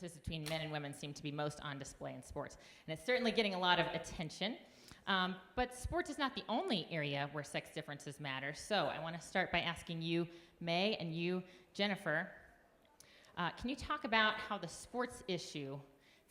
differences between men and women seem to be most on display in sports. And it's certainly getting a lot of attention. But sports is not the only area where sex differences matter. So I want to start by asking you, May, and you, Jennifer, can you talk about how the sports issue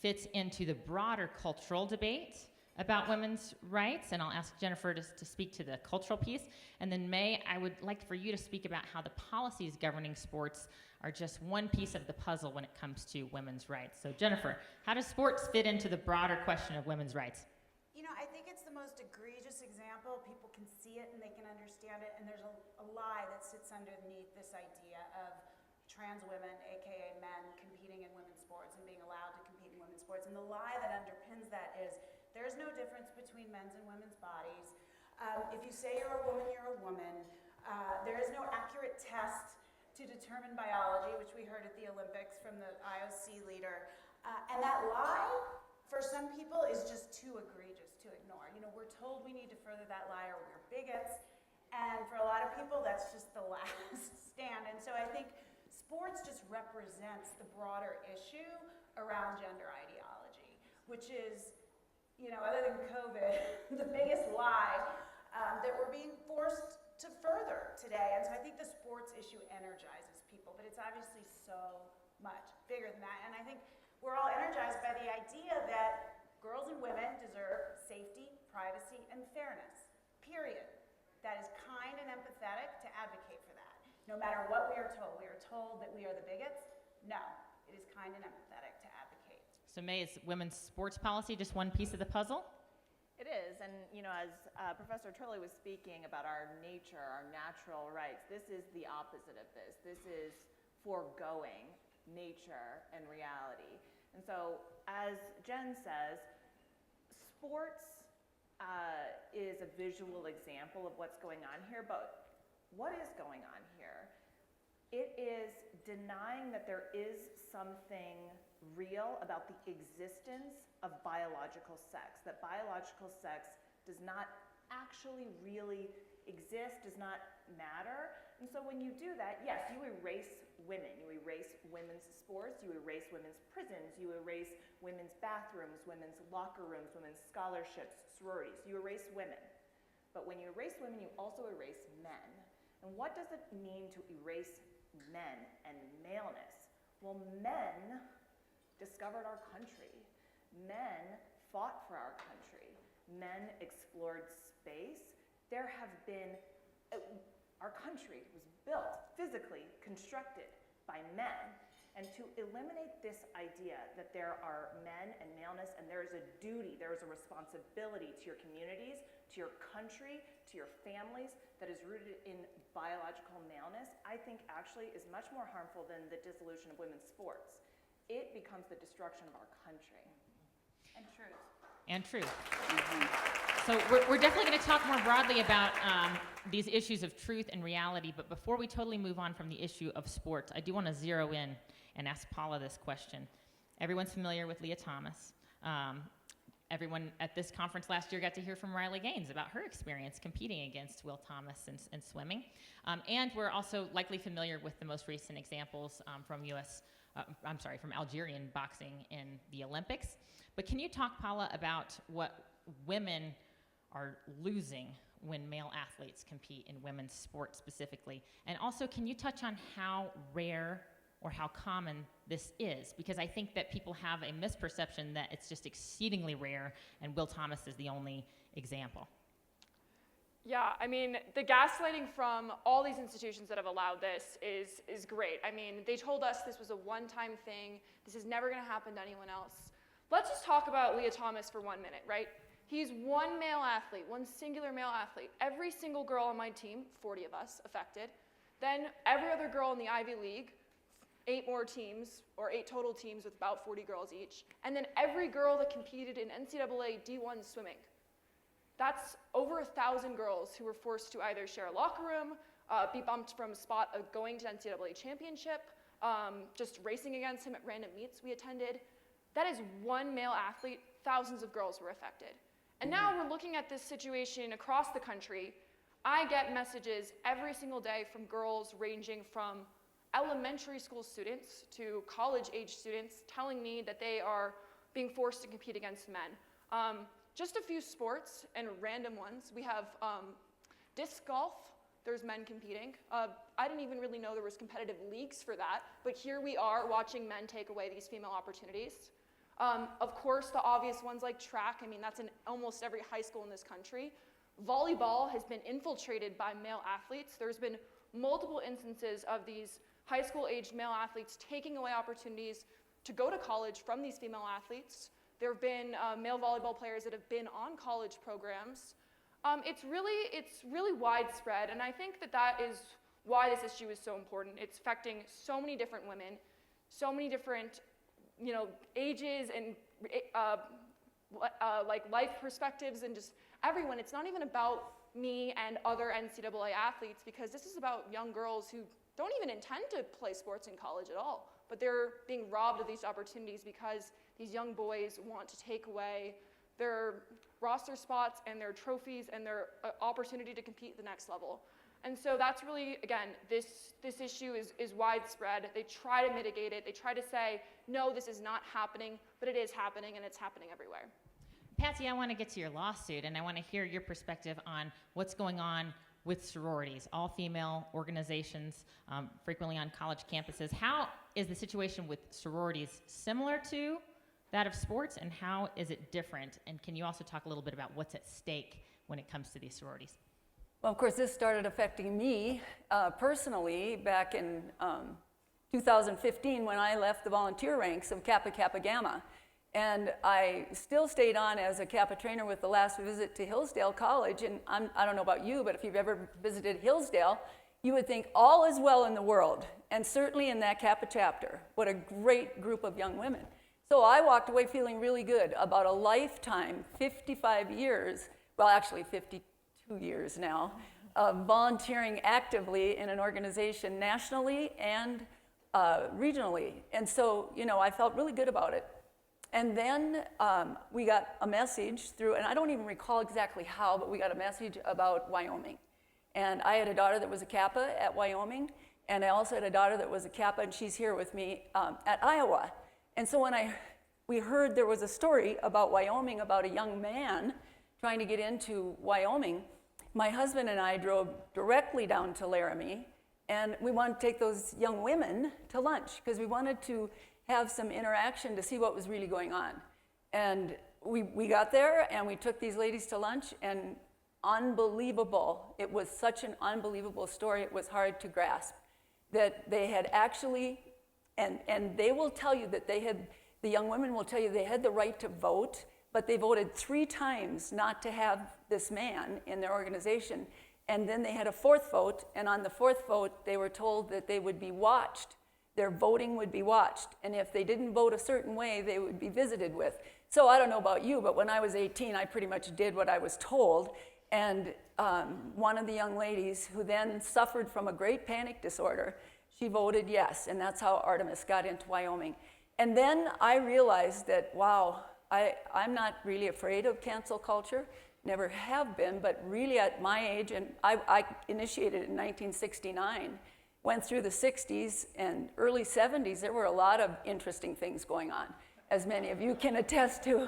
fits into the broader cultural debate about women's rights? And I'll ask Jennifer to speak to the cultural piece. And then May, I would like for you to speak about how the policies governing sports are just one piece of the puzzle when it comes to women's rights. So Jennifer, how does sports fit into the broader question of women's rights? You know, I think it's the most egregious example. People can see it and they can understand it, and there's a lie that sits underneath this idea of trans women, aka men, competing in women's sports and being allowed to compete in women's sports. And the lie that underpins that is there is no difference between men's and women's bodies. If you say you're a woman, you're a woman. There is no accurate test to determine biology, which we heard at the Olympics from the IOC leader. And that lie, for some people, is just too egregious to ignore. You know, we're told we need to further that lie or we're bigots. And for a lot of people, that's just the last stand. And so I think sports just represents the broader issue around gender ideology, which is, you know, other than COVID, the biggest lie that we're being forced to further today. And so I think the sports issue energizes people, but it's obviously so much bigger than that. And I think we're all energized by the idea that girls and women deserve safety, privacy, and fairness, period. That is kind and empathetic to advocate for that. No matter what we are told that we are the bigots. No, it is kind and empathetic to advocate. So May, is women's sports policy just one piece of the puzzle? It is, and you know, as Professor Turley was speaking about our nature, our natural rights, this is the opposite of this. This is foregoing nature and reality. And so, as Jen says, sports is a visual example of what's going on here, but what is going on here? It is denying that there is something real about the existence of biological sex, that biological sex does not actually really exist, does not matter. And so when you do that, yes, you erase women. You erase women's sports, you erase women's prisons, you erase women's bathrooms, women's locker rooms, women's scholarships, sororities. You erase women. But when you erase women, you also erase men. And what does it mean to erase men and maleness? Well, men discovered our country. Men fought for our country. Men explored space. There have been, our country was built, physically constructed by men. And to eliminate this idea that there are men and maleness and there is a duty, there is a responsibility to your communities, to your country, to your families that is rooted in biological maleness, I think actually is much more harmful than the dissolution of women's sports. It becomes the destruction of our country. And truth. And truth. So we're definitely going to talk more broadly about these issues of truth and reality, but before we totally move on from the issue of sports, I do want to zero in and ask Paula this question. Everyone's familiar with Leah Thomas. Everyone at this conference last year got to hear from Riley Gaines about her experience competing against Will Thomas in swimming. And we're also likely familiar with the most recent examples from Algerian boxing in the Olympics. But can you talk, Paula, about what women are losing when male athletes compete in women's sports specifically? And also, can you touch on how rare or how common this is? Because I think that people have a misperception that it's just exceedingly rare and Will Thomas is the only example. Yeah, I mean, the gaslighting from all these institutions that have allowed this is great. I mean, they told us this was a one-time thing. This is never going to happen to anyone else. Let's just talk about Leah Thomas for 1 minute, right? He's one male athlete, one singular male athlete. Every single girl on my team, 40 of us affected. Then every other girl in the Ivy League, 8 more teams, or 8 total teams with about 40 girls each. And then every girl that competed in NCAA D1 swimming. That's over 1,000 girls who were forced to either share a locker room, be bumped from a spot of going to NCAA championship, just racing against him at random meets we attended. That is one male athlete, thousands of girls were affected. And now we're looking at this situation across the country. I get messages every single day from girls ranging from elementary school students to college-age students telling me that they are being forced to compete against men. Just a few sports and random ones. We have disc golf. There's men competing. I didn't even really know there was competitive leagues for that, but here we are watching men take away these female opportunities. Of course, the obvious ones like track. I mean, that's in almost every high school in this country. Volleyball has been infiltrated by male athletes. There's been multiple instances of these high school-aged male athletes taking away opportunities to go to college from these female athletes. There have been male volleyball players that have been on college programs. It's really widespread, and I think that is why this issue is so important. It's affecting so many different women, so many different, ages and like life perspectives, and just everyone. It's not even about me and other NCAA athletes, because this is about young girls who don't even intend to play sports in college at all, but they're being robbed of these opportunities because these young boys want to take away their roster spots and their trophies and their opportunity to compete at the next level. And so that's really, again, this issue is widespread. They try to mitigate it. They try to say, no, this is not happening, but it is happening, and it's happening everywhere. Patsy, I want to get to your lawsuit, and I want to hear your perspective on what's going on with sororities, all-female organizations, frequently on college campuses. How is the situation with sororities similar to that of sports, and how is it different? And can you also talk a little bit about what's at stake when it comes to these sororities? Well, of course, this started affecting me personally back in 2015 when I left the volunteer ranks of Kappa Kappa Gamma. And I still stayed on as a Kappa trainer with the last visit to Hillsdale College. And I don't know about you, but if you've ever visited Hillsdale, you would think all is well in the world, and certainly in that Kappa chapter. What a great group of young women. So I walked away feeling really good about a lifetime, 55 years, well, actually 52 years now, of volunteering actively in an organization nationally and regionally. And so, I felt really good about it. And then we got a message through, and I don't even recall exactly how, but we got a message about Wyoming. And I had a daughter that was a Kappa at Wyoming, and I also had a daughter that was a Kappa, and she's here with me at Iowa. And so when we heard there was a story about Wyoming, about a young man trying to get into Wyoming, my husband and I drove directly down to Laramie, and we wanted to take those young women to lunch because we wanted to have some interaction to see what was really going on. And we got there, and we took these ladies to lunch, and unbelievable. It was such an unbelievable story. It was hard to grasp that they had actually, and they will tell you that the young women will tell you they had the right to vote, but they voted 3 times not to have this man in their organization. And then they had a 4th vote, and on the 4th vote, they were told that they would be watched. Their voting would be watched, and if they didn't vote a certain way, they would be visited with. So I don't know about you, but when I was 18, I pretty much did what I was told. And one of the young ladies, who then suffered from a great panic disorder, she voted yes, and that's how Artemis got into Wyoming. And then I realized that, wow, I'm not really afraid of cancel culture, never have been, but really at my age, and I initiated it in 1969, went through the 60s and early 70s, there were a lot of interesting things going on, as many of you can attest to.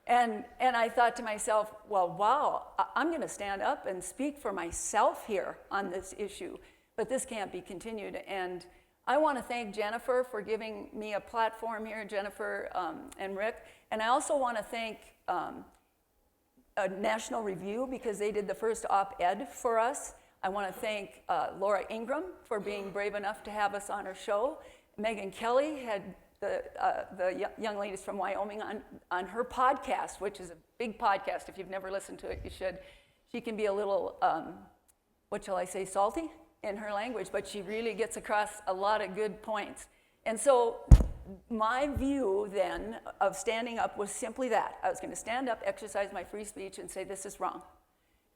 And I thought to myself, well, wow, I'm going to stand up and speak for myself here on this issue, but this can't be continued. And I want to thank Jennifer for giving me a platform here, Jennifer and Rick. And I also want to thank National Review, because they did the first op-ed for us. I want to thank Laura Ingram for being brave enough to have us on her show. Megan Kelly had the young ladies from Wyoming on her podcast, which is a big podcast. If you've never listened to it, you should. She can be a little, what shall I say, salty in her language, but she really gets across a lot of good points. And so my view then of standing up was simply that. I was going to stand up, exercise my free speech, and say this is wrong.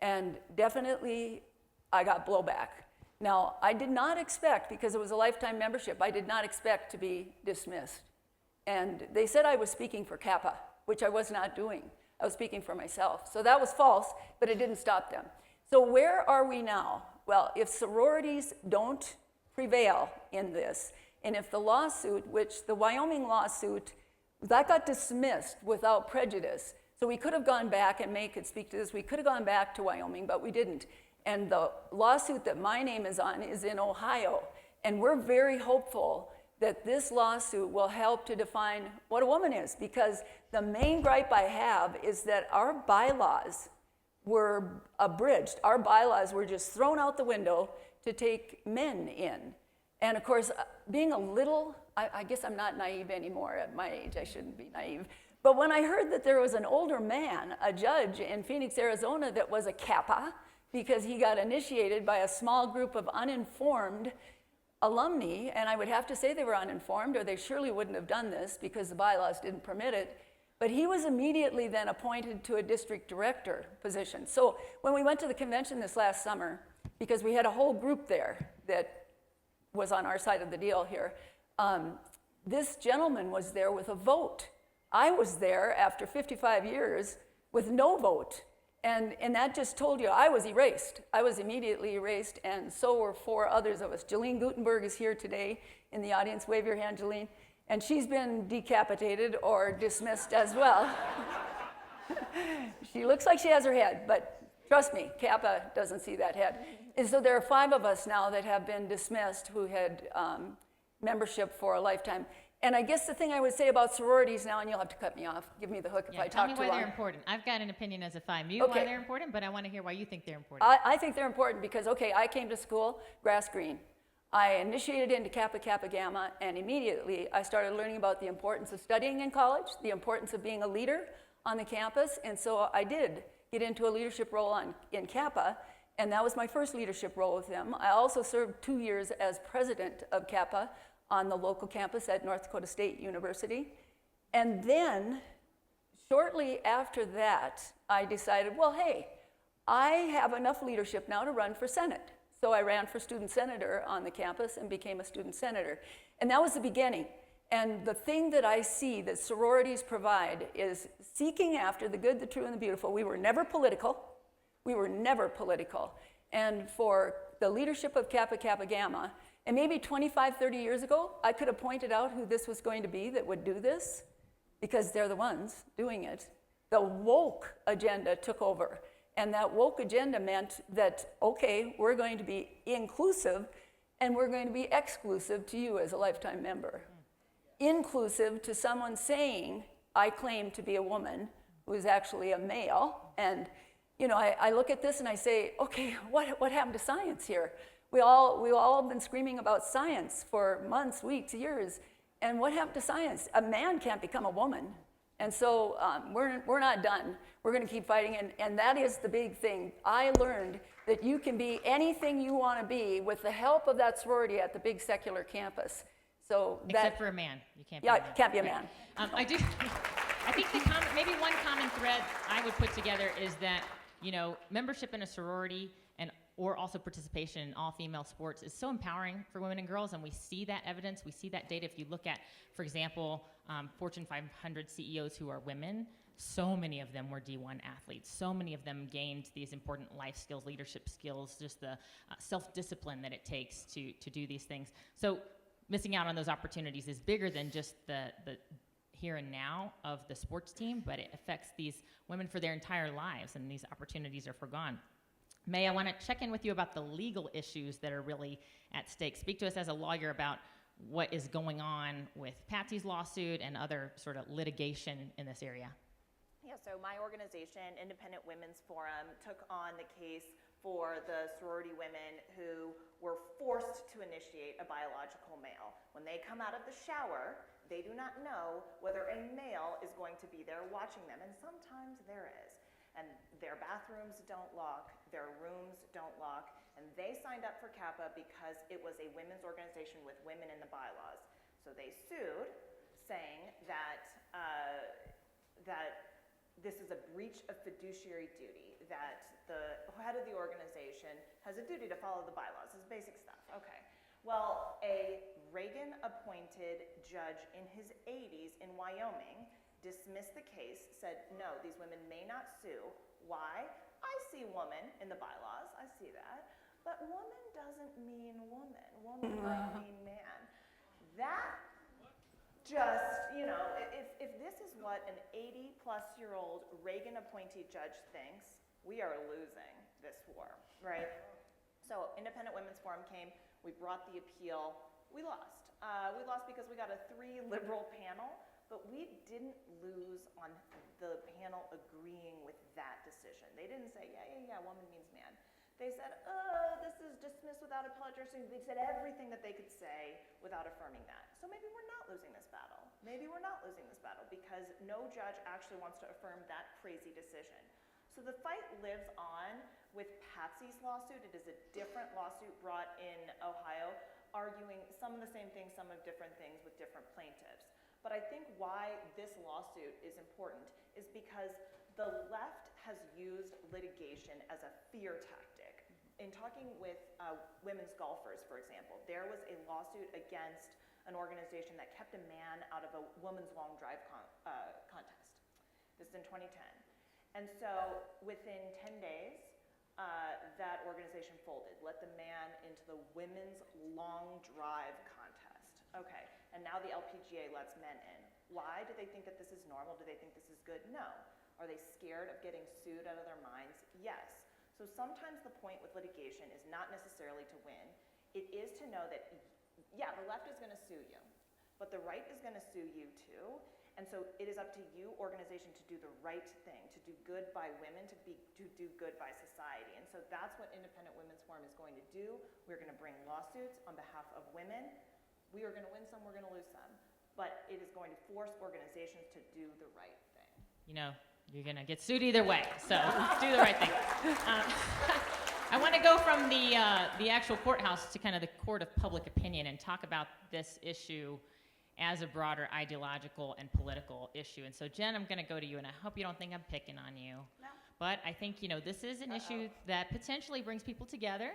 And definitely I got blowback. Now, I did not expect, because it was a lifetime membership, I did not expect to be dismissed. And they said I was speaking for Kappa, which I was not doing. I was speaking for myself. So that was false, but it didn't stop them. So where are we now? Well, if sororities don't prevail in this. And if the lawsuit, which the Wyoming lawsuit, that got dismissed without prejudice. So we could have gone back, and May could speak to this, we could have gone back to Wyoming, but we didn't. And the lawsuit that my name is on is in Ohio. And we're very hopeful that this lawsuit will help to define what a woman is, because the main gripe I have is that our bylaws were abridged. Our bylaws were just thrown out the window to take men in. And of course, being a little, I guess I'm not naive anymore at my age, I shouldn't be naive. But when I heard that there was an older man, a judge in Phoenix, Arizona, that was a Kappa, because he got initiated by a small group of uninformed alumni, and I would have to say they were uninformed, or they surely wouldn't have done this because the bylaws didn't permit it. But he was immediately then appointed to a district director position. So when we went to the convention this last summer, because we had a whole group there that was on our side of the deal here, this gentleman was there with a vote. I was there after 55 years with no vote. And that just told you I was erased. I was immediately erased, and so were 4 others of us. Jolene Gutenberg is here today in the audience. Wave your hand, Jolene. And she's been decapitated or dismissed as well. She looks like she has her head, but trust me, Kappa doesn't see that head. And so there are 5 of us now that have been dismissed who had membership for a lifetime. And I guess the thing I would say about sororities now, and you'll have to cut me off, give me the hook if I talk too long. Tell me why they're important. I've got an opinion as a FIMU why they're important, but I want to hear why you think they're important. I think they're important because, okay, I came to school grass green. I initiated into Kappa Kappa Gamma, and immediately I started learning about the importance of studying in college, the importance of being a leader on the campus, and so I did get into a leadership role in Kappa, and that was my first leadership role with them. I also served 2 years as president of Kappa on the local campus at North Dakota State University. And then, shortly after that, I decided, well, hey, I have enough leadership now to run for Senate. So I ran for student senator on the campus and became a student senator. And that was the beginning. And the thing that I see that sororities provide is seeking after the good, the true, and the beautiful. We were never political. We were never political. And for the leadership of Kappa Kappa Gamma, and maybe 25, 30 years ago, I could have pointed out who this was going to be that would do this, because they're the ones doing it. The woke agenda took over. And that woke agenda meant that, okay, we're going to be inclusive, and we're going to be exclusive to you as a lifetime member. Inclusive to someone saying, I claim to be a woman who is actually a male. And, you know, I look at this and I say, okay, what happened to science here? We all have been screaming about science for months, weeks, years. And what happened to science? A man can't become a woman. And so we're not done. We're going to keep fighting. And that is the big thing. I learned that you can be anything you want to be with the help of that sorority at the big secular campus. So Except for a man. You can't be yeah, a man. can't be a man. I think maybe one common thread I would put together is that, you know, membership in a sorority or also participation in all-female sports is so empowering for women and girls, and we see that evidence, we see that data. If you look at, for example, Fortune 500 CEOs who are women, so many of them were D1 athletes. So many of them gained these important life skills, leadership skills, just the self-discipline that it takes to do these things. So missing out on those opportunities is bigger than just the here and now of the sports team, but it affects these women for their entire lives, and these opportunities are forgone. May, I want to check in with you about the legal issues that are really at stake. Speak to us as a lawyer about what is going on with Patsy's lawsuit and other sort of litigation in this area. Yeah, so my organization, Independent Women's Forum, took on the case for the sorority women who were forced to initiate a biological male. When they come out of the shower, they do not know whether a male is going to be there watching them, and sometimes there is. And their bathrooms don't lock, their rooms don't lock, and they signed up for Kappa because it was a women's organization with women in the bylaws. So they sued, saying that that this is a breach of fiduciary duty, that the head of the organization has a duty to follow the bylaws. This is basic stuff. Okay. Well, a Reagan-appointed judge in his 80s in Wyoming dismissed the case, said, no, these women may not sue. Why? I see woman in the bylaws, I see that. but woman doesn't mean woman. Woman might mean man. That just, if this is what an 80-plus-year-old Reagan appointee judge thinks, we are losing this war, right? So Independent Women's Forum came, we brought the appeal, we lost. We lost because we got a 3-liberal panel, but we didn't lose on the panel agreeing with that decision. They didn't say, yeah, woman means man. They said, this is dismissed without appellate jurisdiction. They said everything that they could say without affirming that. So maybe we're not losing this battle. Maybe we're not losing this battle because no judge actually wants to affirm that crazy decision. So the fight lives on with Patsy's lawsuit. It is a different lawsuit brought in Ohio, arguing some of the same things, some of different things with different plaintiffs. But I think why this lawsuit is important is because the left has used litigation as a fear tactic. In talking with women's golfers, for example, there was a lawsuit against an organization that kept a man out of a women's long drive contest. This is in 2010. And so within 10 days, that organization folded, let the man into the women's long drive contest. Okay, and now the LPGA lets men in. Why? Do they think that this is normal? Do they think this is good? No. Are they scared of getting sued out of their minds? Yes. So sometimes the point with litigation is not necessarily to win. It is to know that, yeah, the left is going to sue you, but the right is going to sue you too. And so it is up to you, organization, to do the right thing, to do good by women, to do good by society. And so that's what Independent Women's Forum is going to do. We're going to bring lawsuits on behalf of women. We are going to win some, we're going to lose some. But it is going to force organizations to do the right thing. You're going to get sued either way, so do the right thing. I want to go from the actual courthouse to kind of the court of public opinion and talk about this issue as a broader ideological and political issue. And so, Jen, I'm going to go to you, and I hope you don't think I'm picking on you. No. But I think, this is an issue that potentially brings people together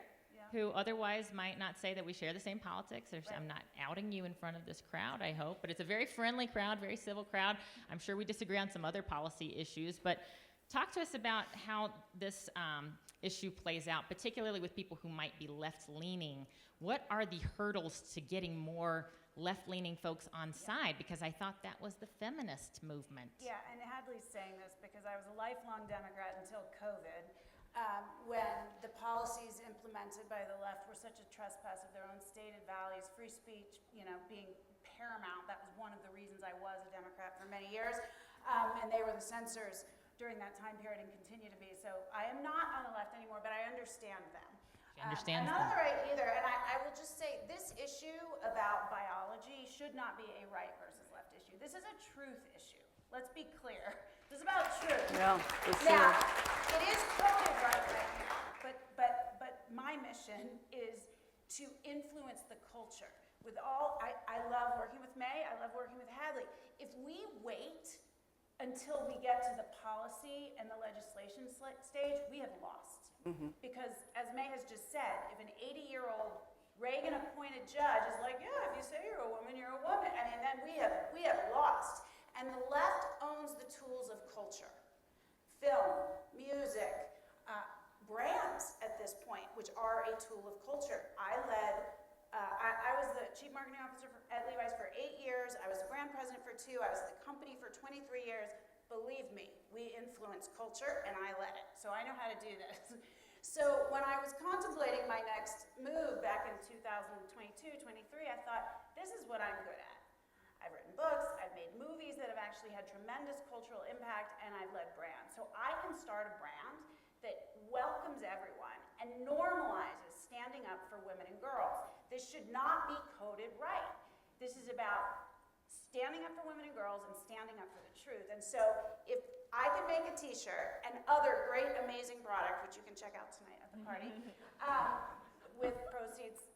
who otherwise might not say that we share the same politics. Right. I'm not outing you in front of this crowd, I hope. But it's a very friendly crowd, very civil crowd. I'm sure we disagree on some other policy issues. But talk to us about how this issue plays out, particularly with people who might be left-leaning. What are the hurdles to getting more left-leaning folks on side? Because I thought that was the feminist movement. Yeah, and Hadley's saying this because I was a lifelong Democrat until COVID, when the policies implemented by the left were such a trespass of their own stated values, free speech, being paramount. That was one of the reasons I was a Democrat for many years, and they were the censors during that time period and continue to be. So I am not on the left anymore, but I understand them. She understands I'm not on them. the right either, and I will just say this issue about biology should not be a right versus left issue. This is a truth issue. Let's be clear. This is about truth. Yeah, for sure. Now, it is coded right now, but my mission is to influence the culture. With all, I love working with May, I love working with Hadley. If we wait until we get to the policy and the legislation stage, we have lost. Mm-hmm. Because as May has just said, if an 80-year-old Reagan-appointed judge is like, yeah, if you say you're a woman, you're a woman, I mean, then we have lost. And the left owns the tools of culture, film, music, brands at this point, which are a tool of culture. I was the chief marketing officer at Levi's for 8 years. I was the brand president for 2. I was at the company for 23 years. Believe me, we influence culture, and I led it. So I know how to do this. So when I was contemplating my next move back in 2022, 23, I thought, this is what I'm good at. I've written books, I've made movies that have actually had tremendous cultural impact, and I've led brands. So I can start a brand that welcomes everyone and normalizes standing up for women and girls. This should not be coded right. This is about standing up for women and girls and standing up for the truth. And so if I can make a t-shirt and other great, amazing product, which you can check out tonight at the party, with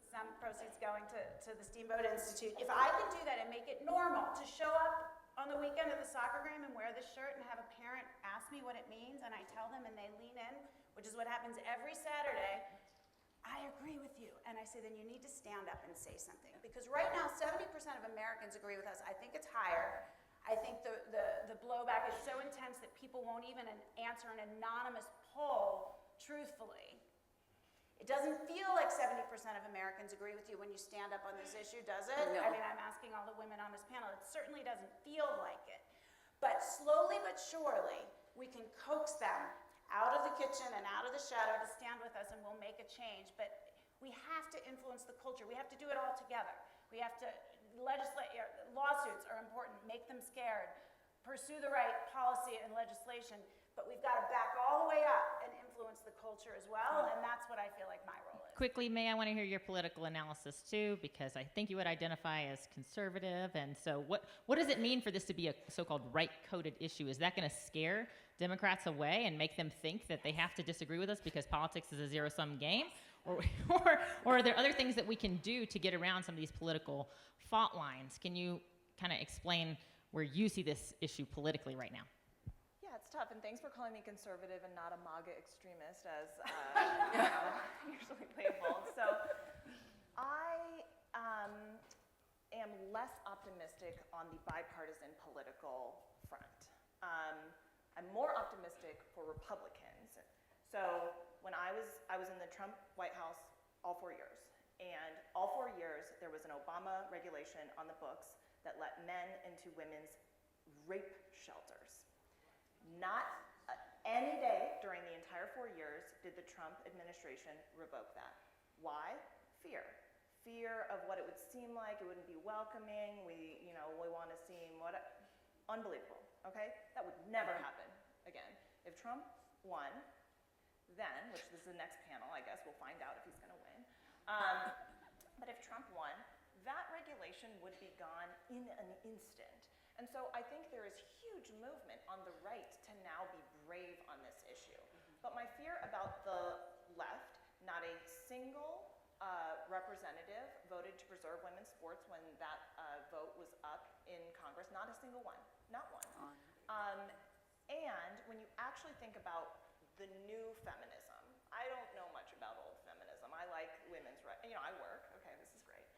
some proceeds going to the Steamboat Institute. If I can do that and make it normal to show up on the weekend at the soccer game and wear this shirt and have a parent ask me what it means and I tell them and they lean in, which is what happens every Saturday, I agree with you. And I say, then you need to stand up and say something. Because right now, 70% of Americans agree with us. I think it's higher. I think the blowback is so intense that people won't even answer an anonymous poll truthfully. It doesn't feel like 70% of Americans agree with you when you stand up on this issue, does it? No. I mean, I'm asking all the women on this panel. It certainly doesn't feel like it. But slowly but surely, we can coax them out of the kitchen and out of the shadow to stand with us, and we'll make a change. But we have to influence the culture. We have to do it all together. We have to legislate. Lawsuits are important. Make them scared. Pursue the right policy and legislation. But we've got to back all the way up and influence the culture as well, and that's what I feel like my role is. Quickly, May, I want to hear your political analysis too, because I think you would identify as conservative. And so what does it mean for this to be a so-called right-coded issue? Is that going to scare Democrats away and make them think that they have to disagree with us because politics is a zero-sum game? Or are there other things that we can do to get around some of these political fault lines? Can you kind of explain where you see this issue politically right now? Yeah, it's tough, and thanks for calling me conservative and not a MAGA extremist, as usually labeled. So I am less optimistic on the bipartisan political front. I'm more optimistic for Republicans. So when I was in the Trump White House all 4 years, and all 4 years there was an Obama regulation on the books that let men into women's rape shelters. Not any day during the entire 4 years did the Trump administration revoke that. Why? Fear. Fear of what it would seem like. It wouldn't be welcoming. We want to seem unbelievable. Okay, that would never happen again. If Trump won, then, which this is the next panel, I guess we'll find out if he's going to win. But if Trump won, that regulation would be gone in an instant. And so I think there is huge movement on the right to now be brave on this issue. But my fear about the left, not a single representative voted to preserve women's sports when that vote was up in Congress, not a single one, not one. And when you actually think about the new feminism, I don't know much about old feminism. I like women's rights. I work. Okay, this is great.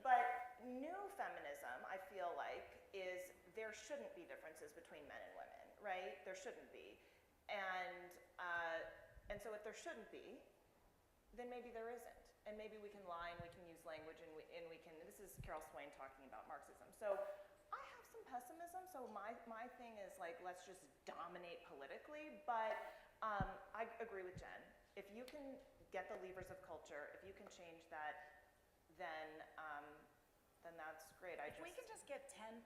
But new feminism, I feel like, is there shouldn't be differences between men and women, right? There shouldn't be. And so if there shouldn't be, then maybe there isn't. And maybe we can lie and we can use language and we can, this is Carol Swain talking about Marxism. So I have some pessimism, so my thing is like, let's just dominate politically, but I agree with Jen. If you can get the levers of culture, if you can change that, then that's great. If we can just get 10%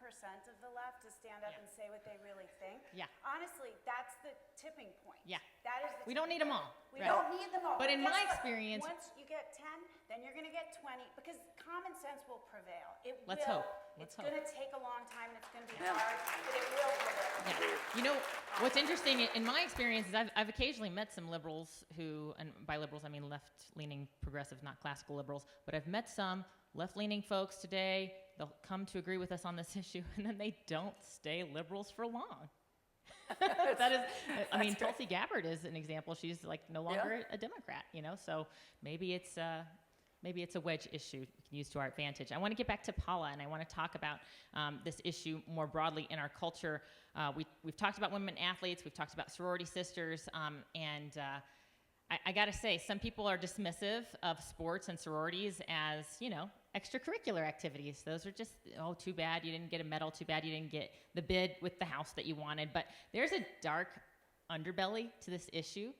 of the left to stand up and say what they really think, Yeah. honestly, that's the tipping point. Yeah. That is the We don't need them all. We Right. don't need them all. But in guess my what? experience- once you get 10, then you're going to get 20, because common sense will prevail. It Let's will. hope. Let's It's hope. going to take a long time, and it's going to be hard, but it will prevail. Yeah. You know, what's interesting in my experience is I've occasionally met some liberals who, and by liberals I mean left-leaning progressives, not classical liberals, but I've met some left-leaning folks today. They'll come to agree with us on this issue, and then they don't stay liberals for long. That is, I mean, Tulsi Gabbard is an example. She's like no longer a Democrat, so maybe it's a wedge issue we can use to our advantage. I want to get back to Paula, and I want to talk about this issue more broadly in our culture. We've talked about women athletes, we've talked about sorority sisters, and I got to say, some people are dismissive of sports and sororities as, extracurricular activities. Those are just, oh, too bad you didn't get a medal, too bad you didn't get the bid with the house that you wanted. But there's a dark underbelly to this issue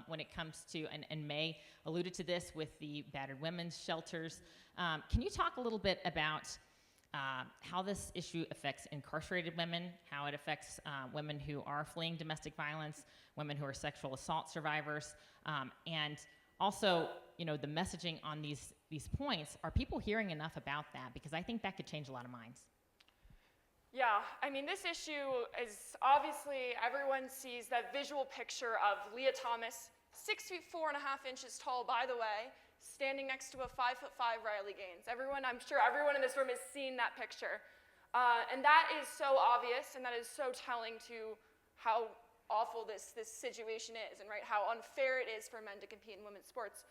when it comes to, and May alluded to this with the battered women's shelters. Can you talk a little bit about how this issue affects incarcerated women, how it affects women who are fleeing domestic violence, women who are sexual assault survivors, and also, the messaging on these points? Are people hearing enough about that? Because I think that could change a lot of minds. Yeah, I mean, this issue is obviously, everyone sees that visual picture of Leah Thomas, 6 feet 4.5 inches tall, by the way, standing next to a 5'5" Riley Gaines. I'm sure everyone in this room has seen that picture. And that is so obvious, and that is so telling to how awful this situation is, and how unfair it is for men to compete in women's sports.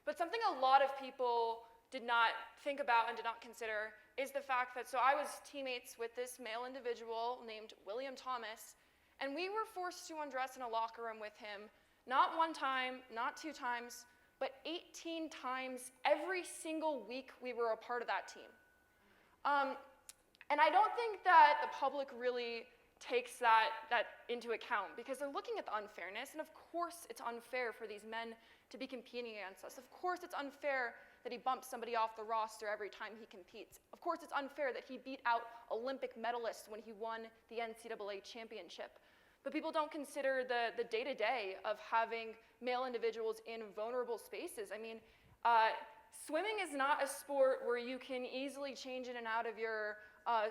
But something a lot of people did not think about and did not consider is the fact that, so I was teammates with this male individual named William Thomas, and we were forced to undress in a locker room with him Not one time, not 2 times, but 18 times every single week we were a part of that team. And I don't think that the public really takes that into account because they're looking at the unfairness, and of course it's unfair for these men to be competing against us. Of course it's unfair that he bumps somebody off the roster every time he competes. Of course it's unfair that he beat out Olympic medalists when he won the NCAA championship. But people don't consider the day-to-day of having male individuals in vulnerable spaces. I mean, swimming is not a sport where you can easily change in and out of your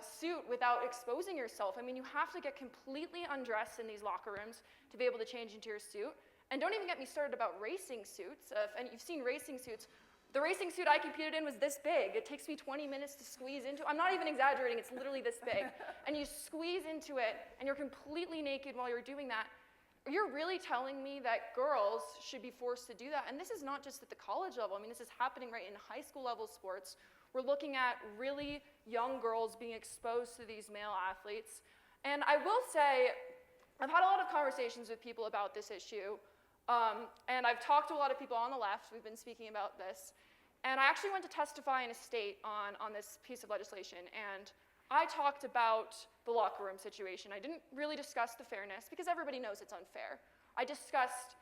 suit without exposing yourself. I mean, you have to get completely undressed in these locker rooms to be able to change into your suit. And don't even get me started about racing suits. And you've seen racing suits. The racing suit I competed in was this big. It takes me 20 minutes to squeeze into. I'm not even exaggerating, it's literally this big. And you squeeze into it, and you're completely naked while you're doing that. You're really telling me that girls should be forced to do that? And this is not just at the college level. I mean, this is happening right in high school level sports. We're looking at really young girls being exposed to these male athletes. And I will say, I've had a lot of conversations with people about this issue. And I've talked to a lot of people on the left. We've been speaking about this. And I actually went to testify in a state on this piece of legislation. And I talked about the locker room situation. I didn't really discuss the fairness because everybody knows it's unfair. I discussed,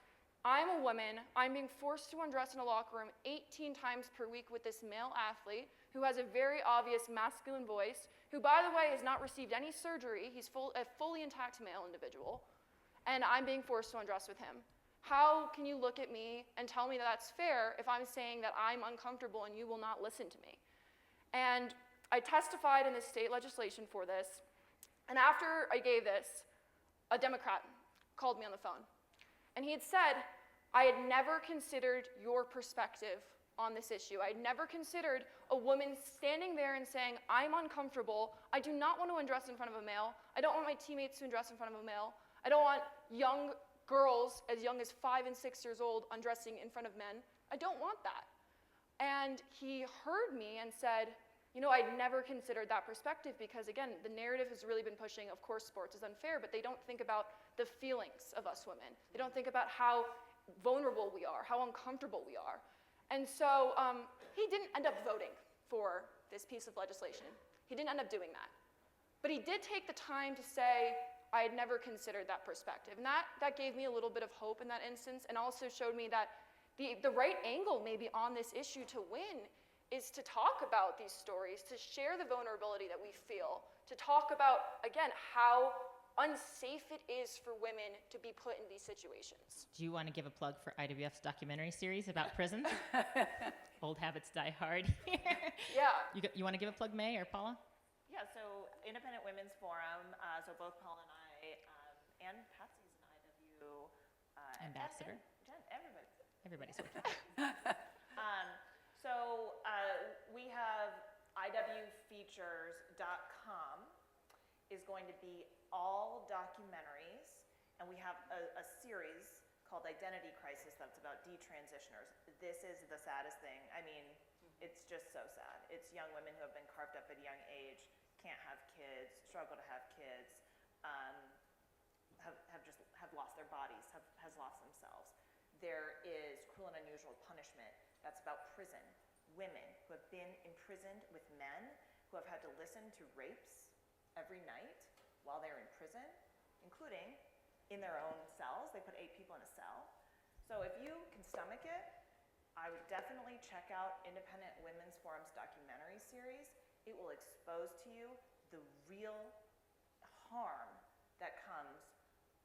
I'm a woman. I'm being forced to undress in a locker room 18 times per week with this male athlete who has a very obvious masculine voice, who, by the way, has not received any surgery. He's a fully intact male individual. And I'm being forced to undress with him. How can you look at me and tell me that that's fair if I'm saying that I'm uncomfortable and you will not listen to me? And I testified in the state legislation for this. And after I gave this, a Democrat called me on the phone. And he had said, I had never considered your perspective on this issue. I had never considered a woman standing there and saying, I'm uncomfortable. I do not want to undress in front of a male. I don't want my teammates to undress in front of a male. I don't want young girls as young as 5 and 6 years old undressing in front of men. I don't want that. And he heard me and said, you know, I'd never considered that perspective because, again, the narrative has really been pushing, of course, sports is unfair, but they don't think about the feelings of us women. They don't think about how vulnerable we are, how uncomfortable we are. And so he didn't end up voting for this piece of legislation. He didn't end up doing that. But he did take the time to say, I had never considered that perspective. And that gave me a little bit of hope in that instance and also showed me that the right angle maybe on this issue to win is to talk about these stories, to share the vulnerability that we feel, to talk about, again, how unsafe it is for women to be put in these situations. Do you want to give a plug for IWF's documentary series about prisons? Old habits die hard. Yeah. You want to give a plug, May or Paula? Yeah, so Independent Women's Forum, so both Paula and I, and Patsy's an IW ambassador. And Everybody's working. So we have IWFeatures.com is going to be all documentaries, and we have a series called Identity Crisis that's about detransitioners. This is the saddest thing. I mean, it's just so sad. It's young women who have been carved up at a young age, can't have kids, struggle to have kids, have lost their bodies, has lost themselves. There is Cruel and Unusual Punishment. That's about prison. Women who have been imprisoned with men who have had to listen to rapes every night while they're in prison, including in their own cells. They put 8 people in a cell. So if you can stomach it, I would definitely check out Independent Women's Forum's documentary series. It will expose to you the real harm that comes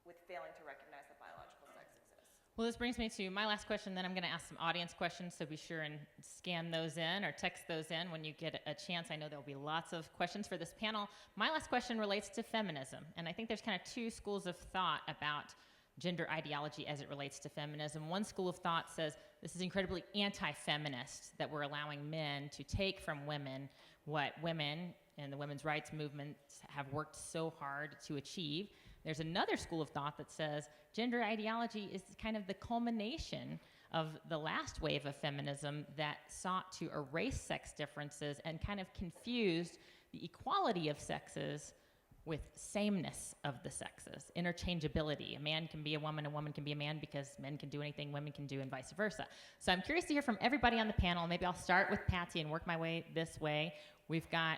with failing to recognize that biological sex exists. Well, this brings me to my last question, then I'm going to ask some audience questions, so be sure and scan those in or text those in when you get a chance. I know there will be lots of questions for this panel. My last question relates to feminism, and I think there's kind of 2 schools of thought about gender ideology as it relates to feminism. One school of thought says this is incredibly anti-feminist, that we're allowing men to take from women what women and the women's rights movements have worked so hard to achieve. There's another school of thought that says gender ideology is kind of the culmination of the last wave of feminism that sought to erase sex differences and kind of confused the equality of sexes with sameness of the sexes, interchangeability. A man can be a woman can be a man, because men can do anything women can do, and vice versa. So I'm curious to hear from everybody on the panel. Maybe I'll start with Patsy and work my way this way. We've got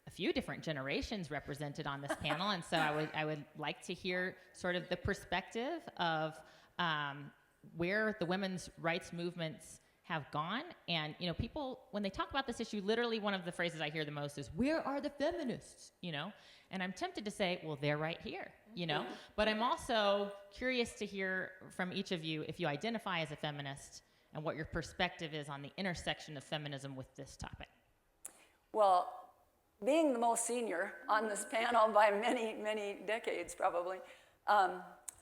a few different generations represented on this panel, and so I would like to hear sort of the perspective of where the women's rights movements have gone. And, you know, people, when they talk about this issue, literally one of the phrases I hear the most is, where are the feminists, you know? And I'm tempted to say, well, they're right here, you know? But I'm also curious to hear from each of you if you identify as a feminist and what your perspective is on the intersection of feminism with this topic. Well, being the most senior on this panel by many, many decades probably,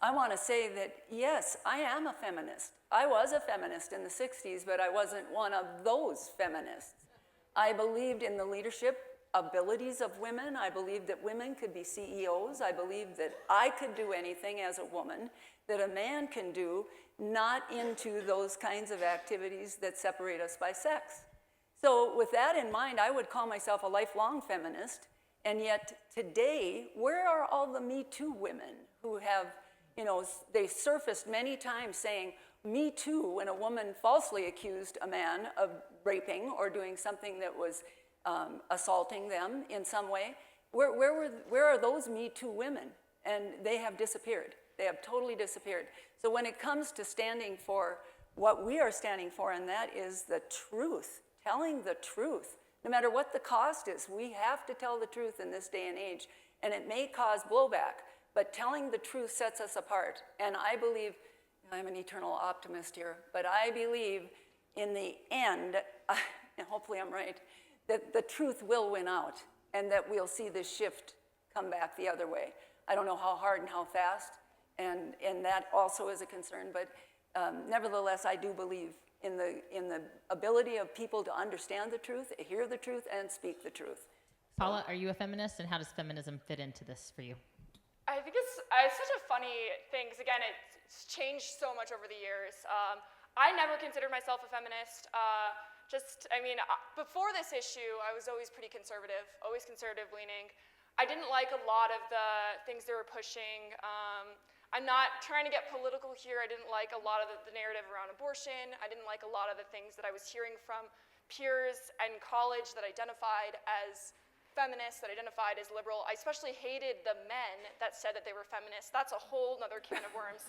I want to say that, yes, I am a feminist. I was a feminist in the 60s, but I wasn't one of those feminists. I believed in the leadership abilities of women. I believed that women could be CEOs. I believed that I could do anything as a woman that a man can do, not into those kinds of activities that separate us by sex. So with that in mind, I would call myself a lifelong feminist, and yet today, where are all the Me Too women who have, you know, they surfaced many times saying, Me Too, when a woman falsely accused a man of raping or doing something that was assaulting them in some way. Where are those Me Too women? And they have disappeared. They have totally disappeared. So when it comes to standing for what we are standing for, and that is the truth, telling the truth, no matter what the cost is, we have to tell the truth in this day and age. And it may cause blowback, but telling the truth sets us apart. And I believe, I'm an eternal optimist here, but I believe in the end, and hopefully I'm right, that the truth will win out and that we'll see this shift come back the other way. I don't know how hard and how fast, and that also is a concern, but nevertheless, I do believe in the ability of people to understand the truth, hear the truth, and speak the truth. Paula, are you a feminist, and how does feminism fit into this for you? I think it's such a funny thing, because again, it's changed so much over the years. I never considered myself a feminist. Before this issue, I was always pretty conservative, always conservative leaning. I didn't like a lot of the things they were pushing. I'm not trying to get political here. I didn't like a lot of the narrative around abortion. I didn't like a lot of the things that I was hearing from peers in college that identified as feminists, that identified as liberal. I especially hated the men that said that they were feminists. That's a whole nother can of worms.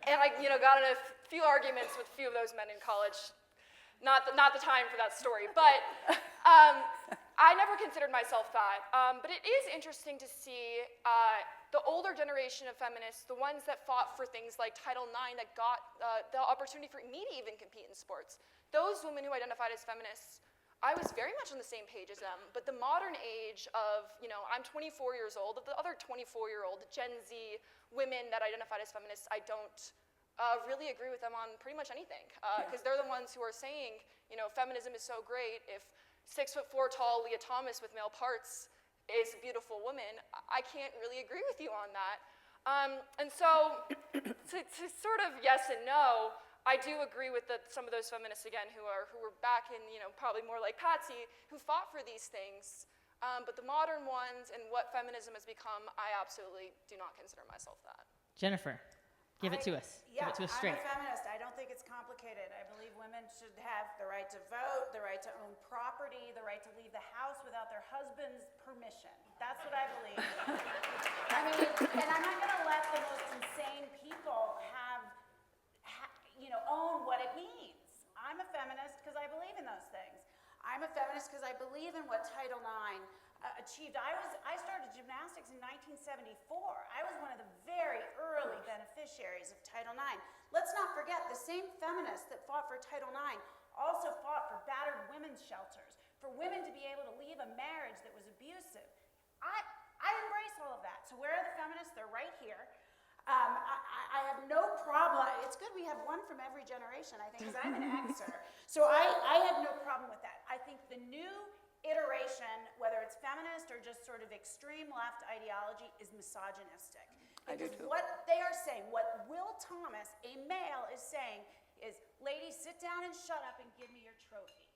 And I got in a few arguments with a few of those men in college. Not the time for that story, but I never considered myself that. But it is interesting to see the older generation of feminists, the ones that fought for things like Title IX, that got the opportunity for me to even compete in sports. Those women who identified as feminists, I was very much on the same page as them. But the modern age of, I'm 24 years old, of the other 24-year-old Gen Z women that identified as feminists, I don't really agree with them on pretty much anything, because they're the ones who are saying, feminism is so great. If 6'4" tall Leah Thomas with male parts is a beautiful woman, I can't really agree with you on that. And so, to sort of yes and no, I do agree with some of those feminists again who were back in, probably more like Patsy, who fought for these things. But the modern ones and what feminism has become, I absolutely do not consider myself that. Jennifer. Give it to us. Yeah, Give it to us straight. I'm a feminist. I don't think it's complicated. I believe women should have the right to vote, the right to own property, the right to leave the house without their husband's permission. That's what I believe. And I'm not going to let the most insane people own what it means. I'm a feminist because I believe in those things. I'm a feminist because I believe in what Title IX achieved. I started gymnastics in 1974. I was one of the very early beneficiaries of Title IX. Let's not forget, the same feminists that fought for Title IX also fought for battered women's shelters, for women to be able to leave a marriage that was abusive. I embrace all of that. So where are the feminists? They're right here. I have no problem. It's good we have one from every generation, I think, because I'm an Xer. So I have no problem with that. I think the new iteration, whether it's feminist or just sort of extreme left ideology, is misogynistic. I do too. What they are saying, what Will Thomas, a male, is saying is, ladies, sit down and shut up and give me your trophy.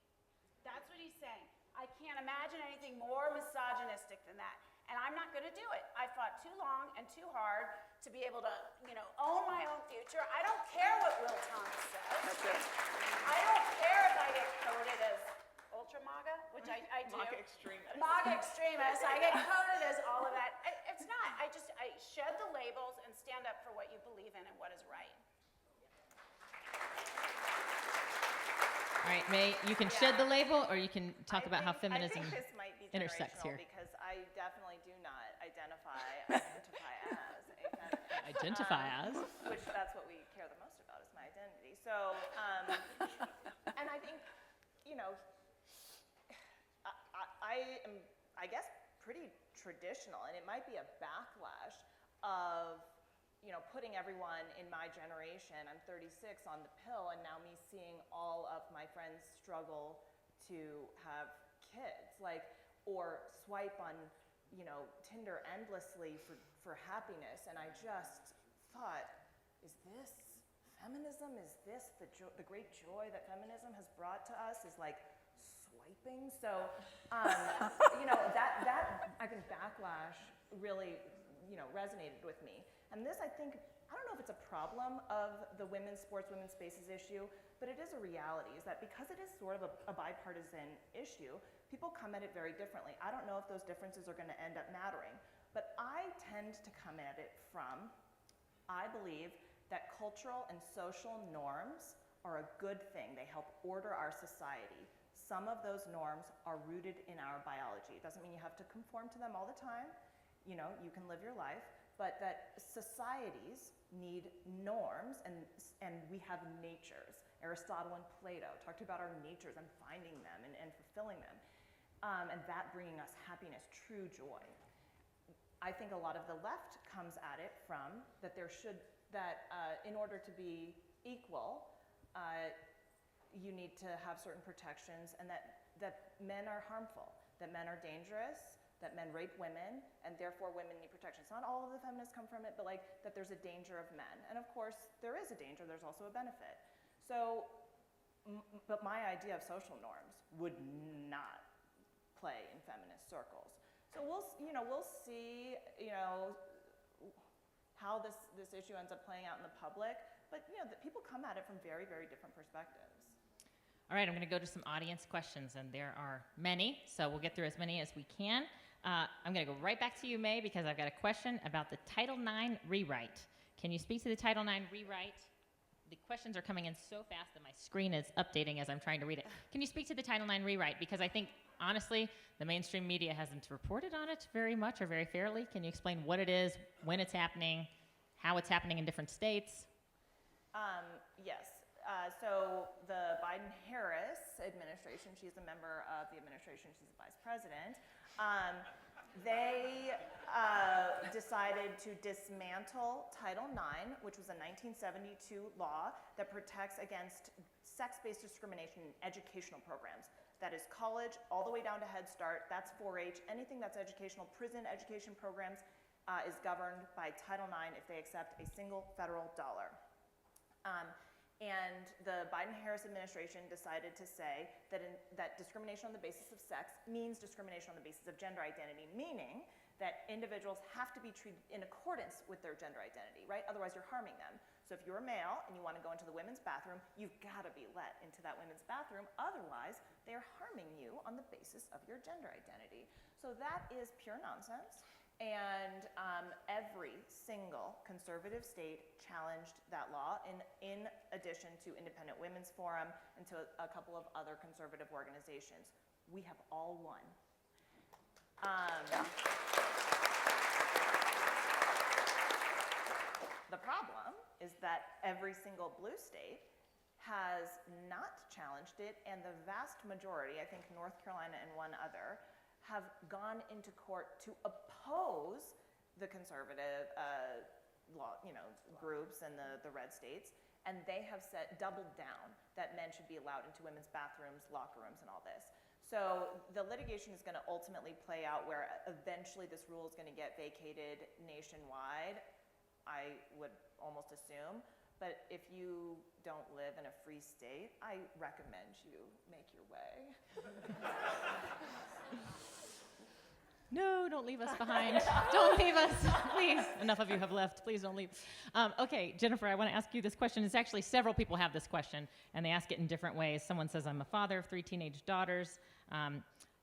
That's what he's saying. I can't imagine anything more misogynistic than that. And I'm not going to do it. I fought too long and too hard to be able to, own my own future. I don't care what Will Thomas says. That's it. I don't care if I get coded as ultra MAGA, which I do. MAGA extremist. MAGA extremist. I get coded as all of that. It's not. I shed the labels and stand up for what you believe in and what is right. All right, May, you can shed the label, or you can talk about how feminism I think this might be intersects here. because I definitely do not identify as a feminist. Identify as. Which that's what we care the most about is my identity. So, and I think, I am, I guess, pretty traditional, and it might be a backlash of, putting everyone in my generation, I'm 36, on the pill, and now me seeing all of my friends struggle to have kids, or swipe on, Tinder endlessly for happiness, and I just thought, is this feminism? Is this the great joy that feminism has brought to us? Is swiping? So, that I think backlash really, resonated with me. And this, I think, I don't know if it's a problem of the women's sports, women's spaces issue, but it is a reality, is that because it is sort of a bipartisan issue, people come at it very differently. I don't know if those differences are going to end up mattering, but I tend to come at it from, I believe that cultural and social norms are a good thing. They help order our society. Some of those norms are rooted in our biology. It doesn't mean you have to conform to them all the time. You can live your life. But that societies need norms, and we have natures. Aristotle and Plato talked about our natures and finding them and fulfilling them, and that bringing us happiness, true joy. I think a lot of the left comes at it from that in order to be equal, you need to have certain protections, and that men are harmful, that men are dangerous, that men rape women, and therefore women need protection. It's not all of the feminists come from it, but that there's a danger of men. And of course, there is a danger, there's also a benefit. So, but my idea of social norms would not play in feminist circles. So we'll see, how this issue ends up playing out in the public, but people come at it from very, very different perspectives. All right, I'm going to go to some audience questions, and there are many, so we'll get through as many as we can. I'm going to go right back to you, May, because I've got a question about the Title IX rewrite. Can you speak to the Title IX rewrite? The questions are coming in so fast that my screen is updating as I'm trying to read it. Can you speak to the Title IX rewrite? Because I think, honestly, the mainstream media hasn't reported on it very much or very fairly. Can you explain what it is, when it's happening, how it's happening in different states? Yes. So the Biden-Harris administration, she's a member of the administration, she's the vice president, they decided to dismantle Title IX, which was a 1972 law that protects against sex-based discrimination in educational programs. That is college, all the way down to Head Start, that's 4-H, anything that's educational, prison education programs is governed by Title IX if they accept a single federal dollar. And the Biden-Harris administration decided to say that discrimination on the basis of sex means discrimination on the basis of gender identity, meaning that individuals have to be treated in accordance with their gender identity, right? Otherwise, you're harming them. So if you're a male and you want to go into the women's bathroom, you've got to be let into that women's bathroom. Otherwise, they're harming you on the basis of your gender identity. So that is pure nonsense. And every single conservative state challenged that law in addition to Independent Women's Forum and to a couple of other conservative organizations. We have all won. The problem is that every single blue state has not challenged it, and the vast majority, I think North Carolina and one other, have gone into court to oppose the conservative groups and the red states, and they have doubled down that men should be allowed into women's bathrooms, locker rooms, and all this. So the litigation is going to ultimately play out where eventually this rule is going to get vacated nationwide, I would almost assume. But if you don't live in a free state, I recommend you make your way. No, don't leave us behind. Don't leave us, please. Enough of you have left. Please don't leave. Okay, Jennifer, I want to ask you this question. It's actually several people have this question, and they ask it in different ways. Someone says, I'm a father of 3 teenage daughters.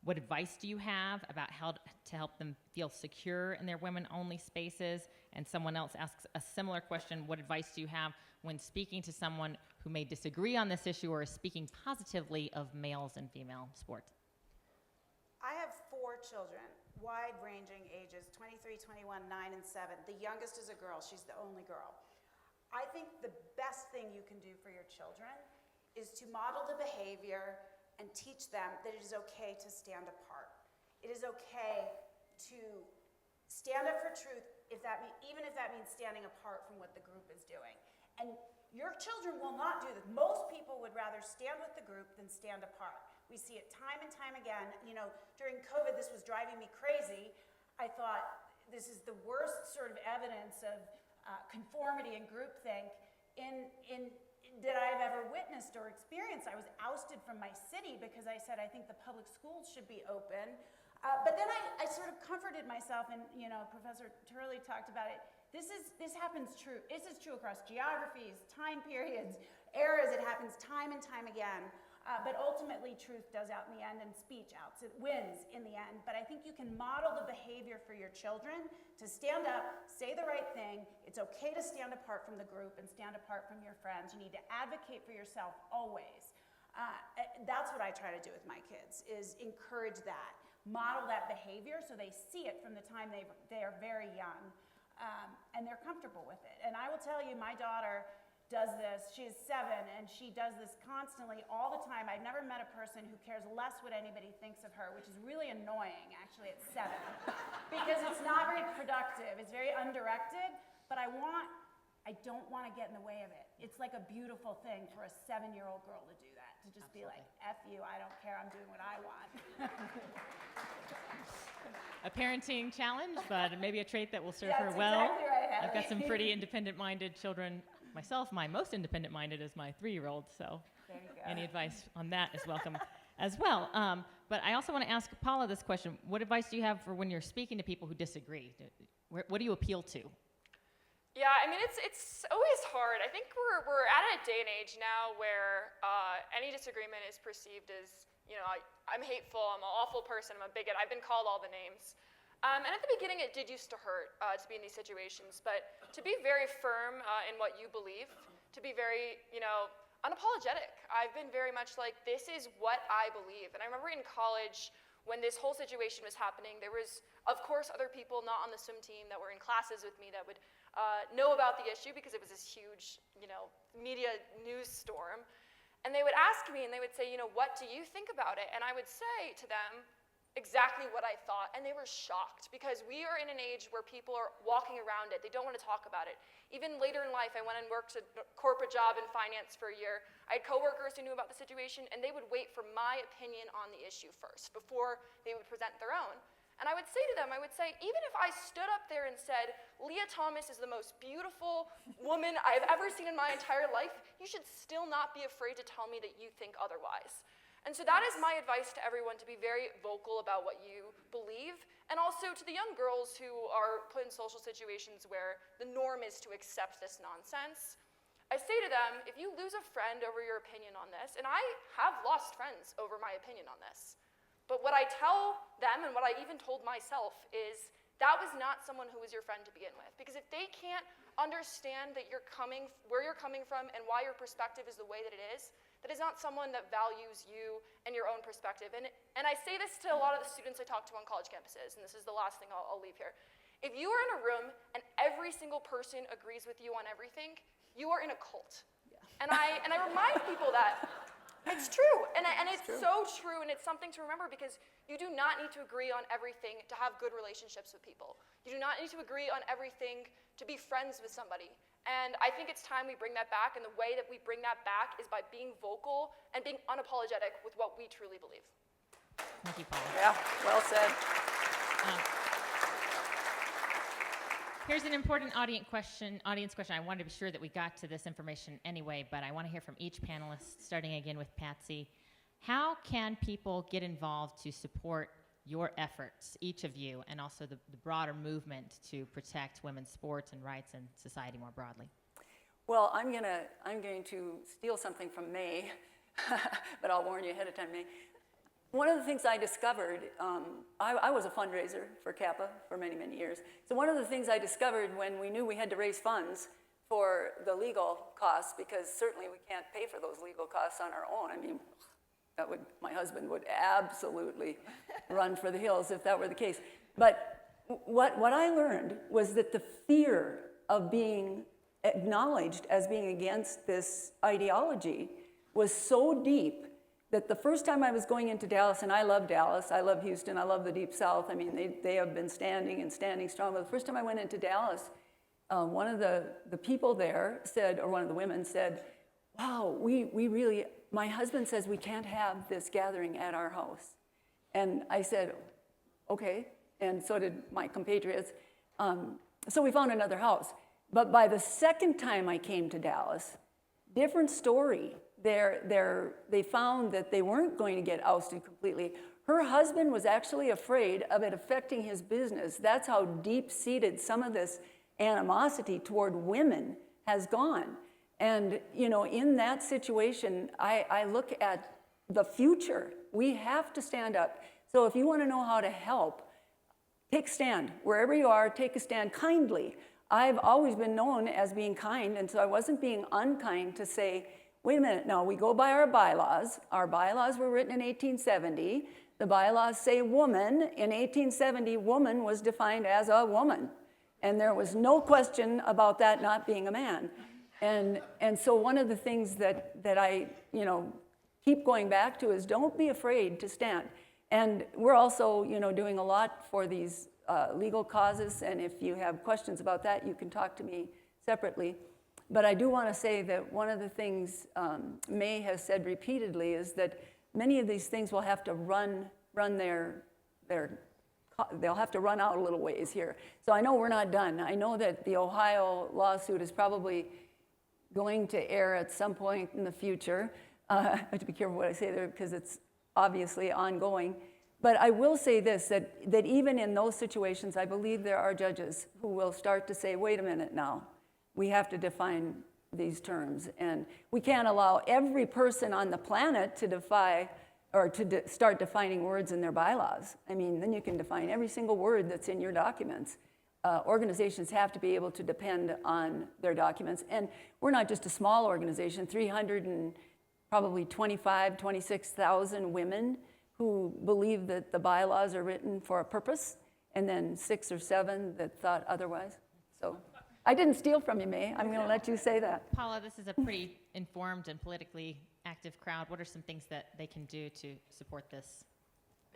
What advice do you have about how to help them feel secure in their women-only spaces? And someone else asks a similar question. What advice do you have when speaking to someone who may disagree on this issue or is speaking positively of males and female sports? I have 4 children, wide-ranging ages, 23, 21, 9, and 7. The youngest is a girl. She's the only girl. I think the best thing you can do for your children is to model the behavior and teach them that it is okay to stand apart. It is okay to stand up for truth, even if that means standing apart from what the group is doing. And your children will not do this. Most people would rather stand with the group than stand apart. We see it time and time again. You know, during COVID, this was driving me crazy. I thought, this is the worst sort of evidence of conformity and groupthink that I've ever witnessed or experienced. I was ousted from my city because I said I think the public schools should be open. But then I sort of comforted myself, and you know, Professor Turley talked about it. This happens true. This is true across geographies, time periods, eras. It happens time and time again. But ultimately, truth does out in the end, and speech outs. It wins in the end. But I think you can model the behavior for your children to stand up, say the right thing. It's okay to stand apart from the group and stand apart from your friends. You need to advocate for yourself always. That's what I try to do with my kids, is encourage that. Model that behavior so they see it from the time they are very young, and they're comfortable with it. And I will tell you, my daughter does this. She is 7, and she does this constantly, all the time. I've never met a person who cares less what anybody thinks of her, which is really annoying, actually, at 7, because it's not very productive. It's very undirected, but I don't want to get in the way of it. It's like a beautiful thing for a 7-year-old girl to do that, to just be like, F you, I don't care, I'm doing what I want. A parenting challenge, but maybe a trait that will serve her well. Exactly right, Heather. I've got some pretty independent-minded children myself. My most independent-minded is my 3-year-old, so any advice on that is welcome as well. But I also want to ask Paula this question. What advice do you have for when you're speaking to people who disagree? What do you appeal to? Yeah, I mean, it's always hard. I think we're at a day and age now where any disagreement is perceived as, you know, I'm hateful, I'm an awful person, I'm a bigot. I've been called all the names. And at the beginning, it did used to hurt to be in these situations, but to be very firm in what you believe, to be very, you know, unapologetic. I've been very much like, this is what I believe. And I remember in college, when this whole situation was happening, there was, of course, other people not on the swim team that were in classes with me that would know about the issue because it was this huge, you know, media news storm. And they would ask me, and they would say, you know, what do you think about it? And I would say to them exactly what I thought, and they were shocked because we are in an age where people are walking around it. They don't want to talk about it. Even later in life, I went and worked a corporate job in finance for a year. I had coworkers who knew about the situation, and they would wait for my opinion on the issue first before they would present their own. And I would say to them, I would say, even if I stood up there and said, Leah Thomas is the most beautiful woman I've ever seen in my entire life, you should still not be afraid to tell me that you think otherwise. And so that is my advice to everyone, to be very vocal about what you believe, and also to the young girls who are put in social situations where the norm is to accept this nonsense. I say to them, if you lose a friend over your opinion on this, and I have lost friends over my opinion on this, but what I tell them and what I even told myself is that was not someone who was your friend to begin with. Because if they can't understand that where you're coming from and why your perspective is the way that it is, that is not someone that values you and your own perspective. And I say this to a lot of the students I talk to on college campuses, and this is the last thing I'll leave here. If you are in a room and every single person agrees with you on everything, you are in a cult. Yeah. And I remind people that it's true, and it's so true, and it's something to remember because you do not need to agree on everything to have good relationships with people. You do not need to agree on everything to be friends with somebody. And I think it's time we bring that back, and the way that we bring that back is by being vocal and being unapologetic with what we truly believe. Thank you, Paula. Yeah, well said. Here's an important audience question. I wanted to be sure that we got to this information anyway, but I want to hear from each panelist, starting again with Patsy. How can people get involved to support your efforts, each of you, and also the broader movement to protect women's sports and rights and society more broadly? Well, I'm going to steal something from May, but I'll warn you ahead of time, May. One of the things I discovered, I was a fundraiser for Kappa for many, many years. So one of the things I discovered when we knew we had to raise funds for the legal costs, because certainly we can't pay for those legal costs on our own. I mean, my husband would absolutely run for the hills if that were the case. But what I learned was that the fear of being acknowledged as being against this ideology was so deep that the first time I was going into Dallas, and I love Dallas, I love Houston, I love the Deep South. I mean, they have been standing strong. But the first time I went into Dallas, one of the people there said, or one of the women said, wow, we really, my husband says we can't have this gathering at our house. And I said, okay, and so did my compatriots. So we found another house. But by the second time I came to Dallas, different story. They found that they weren't going to get ousted completely. Her husband was actually afraid of it affecting his business. That's how deep-seated some of this animosity toward women has gone. And, you know, in that situation, I look at the future. We have to stand up. So if you want to know how to help, take a stand. Wherever you are, take a stand kindly. I've always been known as being kind, and so I wasn't being unkind to say, wait a minute, no, we go by our bylaws. Our bylaws were written in 1870. The bylaws say woman. In 1870, woman was defined as a woman. And there was no question about that not being a man. And so one of the things that I, you know, keep going back to is don't be afraid to stand. And we're also, you know, doing a lot for these legal causes. And if you have questions about that, you can talk to me separately. But I do want to say that one of the things May has said repeatedly is that many of these things will have to they'll have to run out a little ways here. So I know we're not done. I know that the Ohio lawsuit is probably going to air at some point in the future. I have to be careful what I say there because it's obviously ongoing. But I will say this, that even in those situations, I believe there are judges who will start to say, wait a minute now. We have to define these terms. And we can't allow every person on the planet to defy or to start defining words in their bylaws. I mean, then you can define every single word that's in your documents. Organizations have to be able to depend on their documents. And we're not just a small organization, 26,000 women who believe that the bylaws are written for a purpose, and then 6 or 7 that thought otherwise. So I didn't steal from you, May. I'm going to let you say that. Paula, this is a pretty informed and politically active crowd. What are some things that they can do to support this?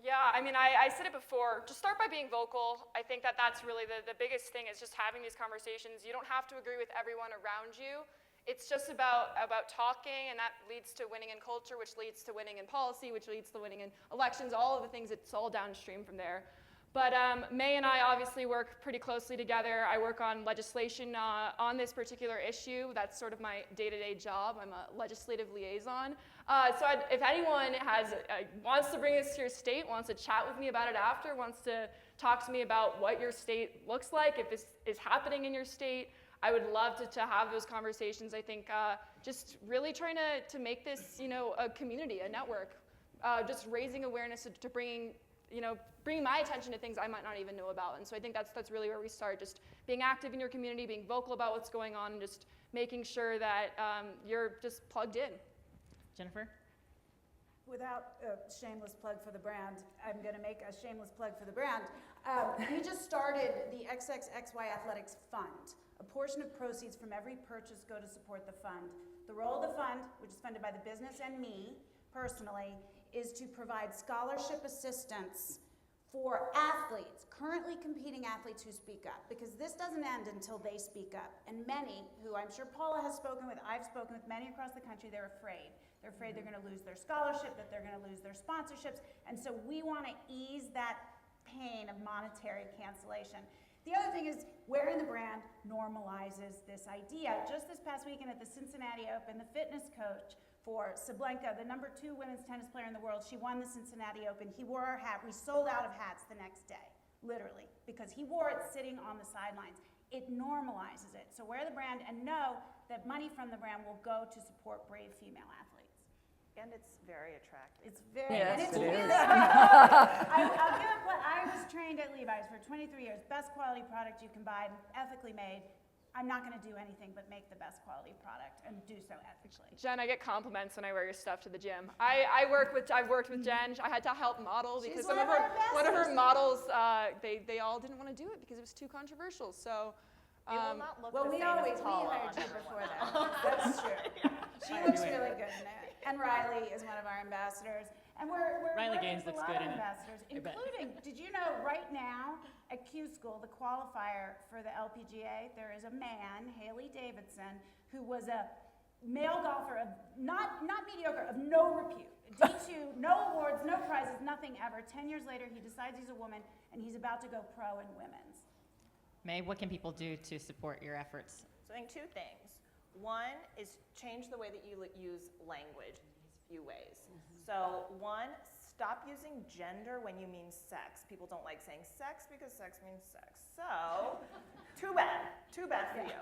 Yeah, I mean, I said it before, just start by being vocal. I think that that's really the biggest thing is just having these conversations. You don't have to agree with everyone around you. It's just about talking, and that leads to winning in culture, which leads to winning in policy, which leads to winning in elections, all of the things, it's all downstream from there. But May and I obviously work pretty closely together. I work on legislation on this particular issue. That's sort of my day-to-day job. I'm a legislative liaison. So if anyone wants to bring this to your state, wants to chat with me about it after, wants to talk to me about what your state looks like, if this is happening in your state, I would love to have those conversations. I think just really trying to make this, you know, a community, a network, just raising awareness to bringing my attention to things I might not even know about. And so I think that's really where we start, just being active in your community, being vocal about what's going on, and just making sure that you're just plugged in. Jennifer? Without a shameless plug for the brand, I'm going to make a shameless plug for the brand. We just started the XXXY Athletics Fund. A portion of proceeds from every purchase go to support the fund. The role of the fund, which is funded by the business and me personally, is to provide scholarship assistance for athletes, currently competing athletes who speak up, because this doesn't end until they speak up. And many, who I'm sure Paula has spoken with, I've spoken with many across the country, they're afraid. They're afraid they're going to lose their scholarship, that they're going to lose their sponsorships. And so we want to ease that pain of monetary cancellation. The other thing is wearing the brand normalizes this idea. Just this past weekend at the Cincinnati Open, the fitness coach for Sablenka, the #2 women's tennis player in the world. She won the Cincinnati Open. He wore her hat. We sold out of hats the next day, literally, because he wore it sitting on the sidelines. It normalizes it. So wear the brand and know that money from the brand will go to support brave female athletes. And it's very attractive. It's very, Yes, and it's it really is. I'll give it what I was trained at Levi's for 23 years. Best quality product you can buy, ethically made. I'm not going to do anything but make the best quality product and do so ethically. Jen, I get compliments when I wear your stuff to the gym. I've worked with Jen. I had to help model because She's one of her models, they all didn't want to do it because it was too controversial. So, It will not look Well, the we same always as we Paula hired on you everyone. before that. That's true. She looks really good in it. And Riley is one of our ambassadors. And we're Riley working Gaines with a looks lot good of in it. ambassadors, I bet. including, did you know right now at Q School, the qualifier for the LPGA, there is a man, Haley Davidson, who was a male golfer of not mediocre, of no repute. D2, no awards, no prizes, nothing ever. 10 years later, he decides he's a woman, and he's about to go pro in women's. May, what can people do to support your efforts? So I think two things. One is change the way that you use language in these few ways. So one, stop using gender when you mean sex. People don't like saying sex because sex means sex. So too bad for you.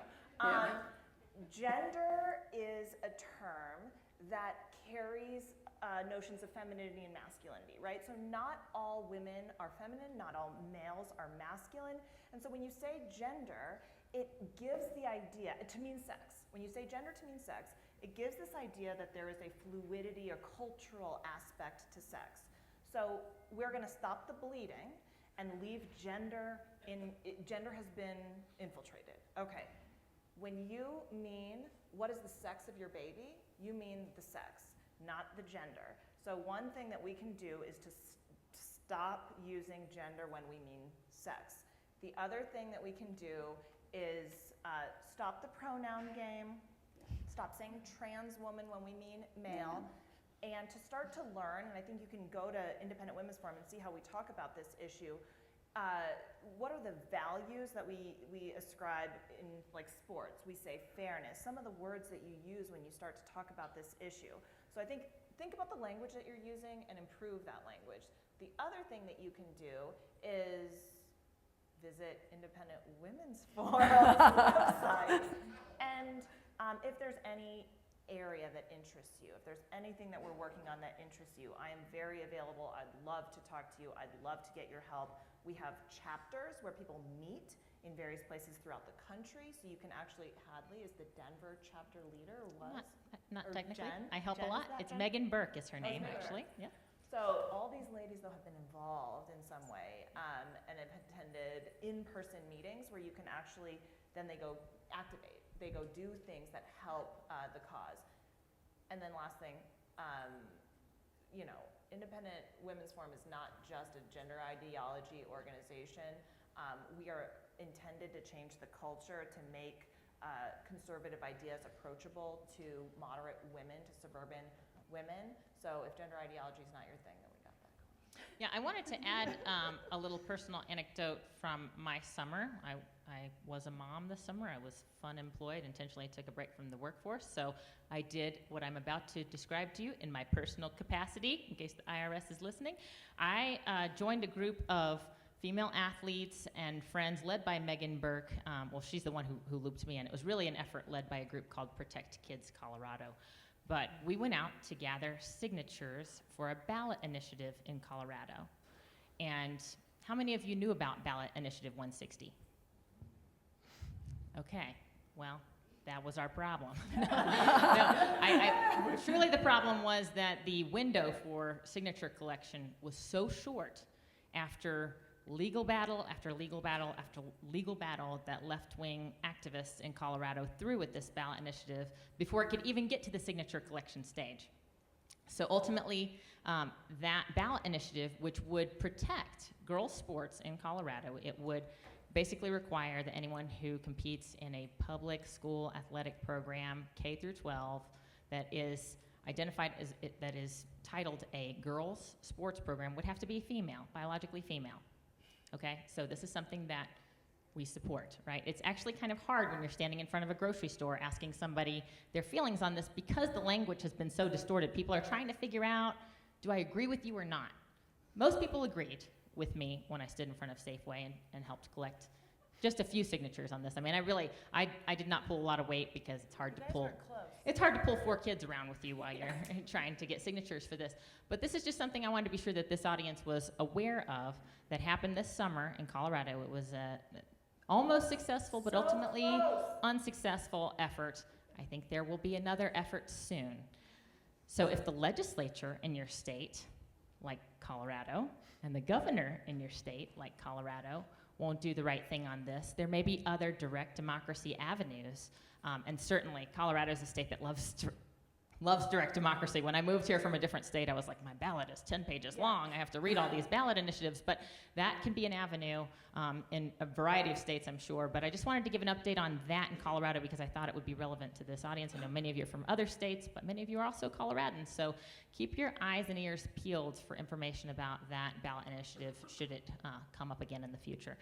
Gender is a term that carries notions of femininity and masculinity, right? So not all women are feminine, not all males are masculine. And so when you say gender, it gives the idea, to mean sex. When you say gender to mean sex, it gives this idea that there is a fluidity or cultural aspect to sex. So we're going to stop the bleeding and leave gender gender has been infiltrated. Okay. When you mean what is the sex of your baby, you mean the sex, not the gender. So one thing that we can do is to stop using gender when we mean sex. The other thing that we can do is stop the pronoun game, stop saying trans woman when we mean male, and to start to learn, and I think you can go to Independent Women's Forum and see how we talk about this issue, what are the values that we ascribe in like sports? We say fairness, some of the words that you use when you start to talk about this issue. So I think about the language that you're using and improve that language. The other thing that you can do is visit Independent Women's Forum's website, and if there's any area that interests you, if there's anything that we're working on that interests you, I am very available. I'd love to talk to you. I'd love to get your help. We have chapters where people meet in various places throughout the country, so you can actually, Hadley is the Denver chapter leader, or was? Not Or technically. Jen? I help Jen, a is lot. that It's Jen? Megan Burke is her name, Megan actually. Burke. Yeah. So all these ladies, though, have been involved in some way and have attended in-person meetings where you can actually, then they go activate. They go do things that help the cause. And then last thing, Independent Women's Forum is not just a gender ideology organization. We are intended to change the culture to make conservative ideas approachable to moderate women, to suburban women. So if gender ideology is not your thing, then we got that going. Yeah, I wanted to add a little personal anecdote from my summer. I was a mom this summer. I was fun employed, intentionally took a break from the workforce. So I did what I'm about to describe to you in my personal capacity, in case the IRS is listening. I joined a group of female athletes and friends led by Megan Burke. She's the one who looped me in. It was really an effort led by a group called Protect Kids Colorado. But we went out to gather signatures for a ballot initiative in Colorado. And how many of you knew about ballot initiative 160? Okay, well, that was our problem. Truly the problem was that the window for signature collection was so short after legal battle after legal battle after legal battle that left-wing activists in Colorado threw at this ballot initiative before it could even get to the signature collection stage. So ultimately, that ballot initiative, which would protect girls' sports in Colorado, it would basically require that anyone who competes in a public school athletic program, K through 12, that is identified as, that is titled a girls' sports program, would have to be female, biologically female. Okay, so this is something that we support, right? It's actually kind of hard when you're standing in front of a grocery store asking somebody their feelings on this because the language has been so distorted. People are trying to figure out, do I agree with you or not? Most people agreed with me when I stood in front of Safeway and helped collect just a few signatures on this. I mean, I did not pull a lot of weight because it's hard to pull. It's hard to pull 4 kids around with you while you're trying to get signatures for this. But this is just something I wanted to be sure that this audience was aware of that happened this summer in Colorado. It was a almost successful, but ultimately unsuccessful effort. I think there will be another effort soon. So if the legislature in your state, like Colorado, and the governor in your state, like Colorado, won't do the right thing on this, there may be other direct democracy avenues. And certainly, Colorado is a state that loves direct democracy. When I moved here from a different state, I was like, my ballot is 10 pages long. I have to read all these ballot initiatives. But that can be an avenue in a variety of states, I'm sure. But I just wanted to give an update on that in Colorado because I thought it would be relevant to this audience. I know many of you are from other states, but many of you are also Coloradans. So keep your eyes and ears peeled for information about that ballot initiative should it come up again in the future.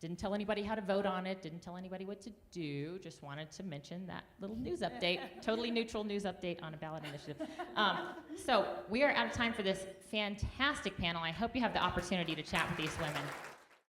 Didn't tell anybody how to vote on it, didn't tell anybody what to do, just wanted to mention that little news update, totally neutral news update on a ballot initiative. So we are out of time for this fantastic panel. I hope you have the opportunity to chat with these women.